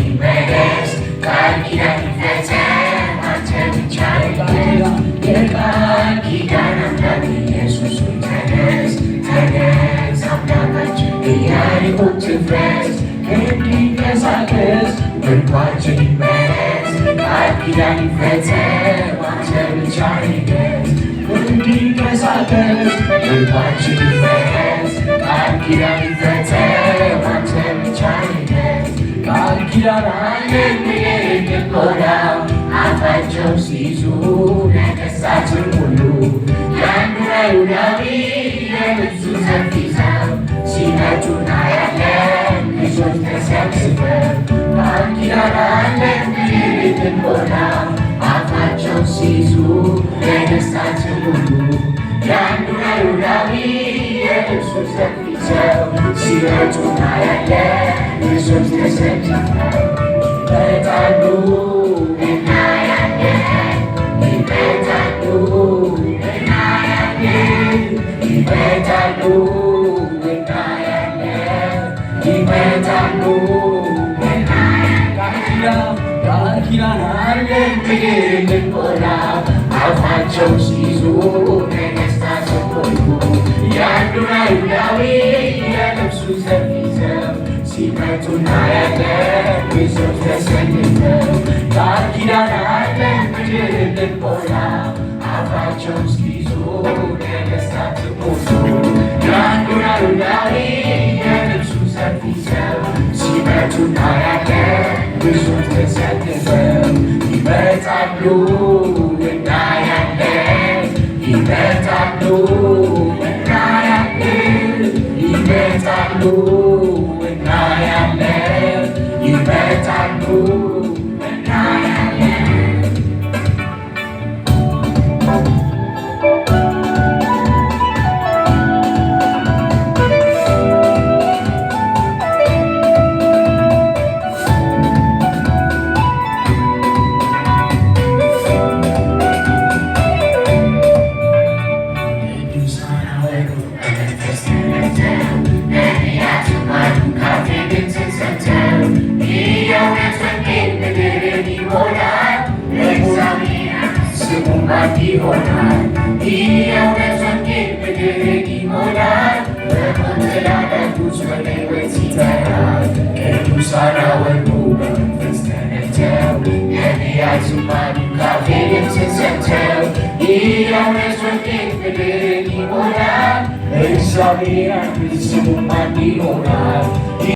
ይመለስ ቃል ኪዳን ይፈጸም አንተ ብቻ ንገስ የቃል ኪዳን አምላክ ኢየሱስ ሆይ ተነስ ተነስ አምላካችን ኢያሪኮን ትፍረስ እንዲንቀሳቀስ ምርኳችን ይመለስ ቃል ኪዳን ይፈጸም አንተ ብቻ ንገስ እንዲንቀሳቀስ ምርኳችን ይመለስ ቃል ኪዳን ይፈጸም አንተ ብቻ ንገስ ቃል ኪዳን አለን እንድንሞላ አፋቸው ሲይዙ ነገሥታትን ሁሉ ያንዱን አይሁዳዊ የልብሱ ዘርፍ ይዘው ሲመቱ እናያለን ልጆች ተሰብስበው ቃል ኪዳን አለን እንድንሞላ አፋቸው ሲይዙ ነገሥታትን ሁሉ ያንዱን አይሁዳዊ የልብሱ ዘርፍ ይዘው ሲመቱ እናያለን ልጆች ተሰብስበው ይመጣሉ እናያለን ይመጣሉ እናያለን ይመጣሉ እናያለን ይመጣሉ እናያለን ቃል ኪዳን አለን እንድንሞላ አፋቸው ሲይዙ ነገሥታት ሁሉ ያንዱን አይሁዳዊ የልብሱ ዘርፍ ይዘው ሲመቱ እናያለን ብዙዎች ተሰልፈው ቃል ኪዳን አለን እንድንሞላ አፋቸው ሲይዙ ነገሥታት ሁሉ ያንዱን አይሁዳዊ የልብሱ ዘርፍ ይዘው ሲመቱ እናያለን ብዙዎች ተሰልፈው ይመጣሉ እናያለን ይመጣሉ እናያለን ይመጣሉ እናያለን ይመጣሉ እናያለን ይሆናል የእውነት ወንጌል ምድርን ይሞላል በሞት ጥላ ላሉት ወደ ሕይወት ይጠራል ቅዱሳን አወሩ በመንፈስ ተነድተው ነቢያት ዝማሬ ካፌ ድምፅን ሰምተው የእውነት ወንጌል ምድርን ይሞላል እግዚአብሔር አንድ ስሙም አንድ ይሆናል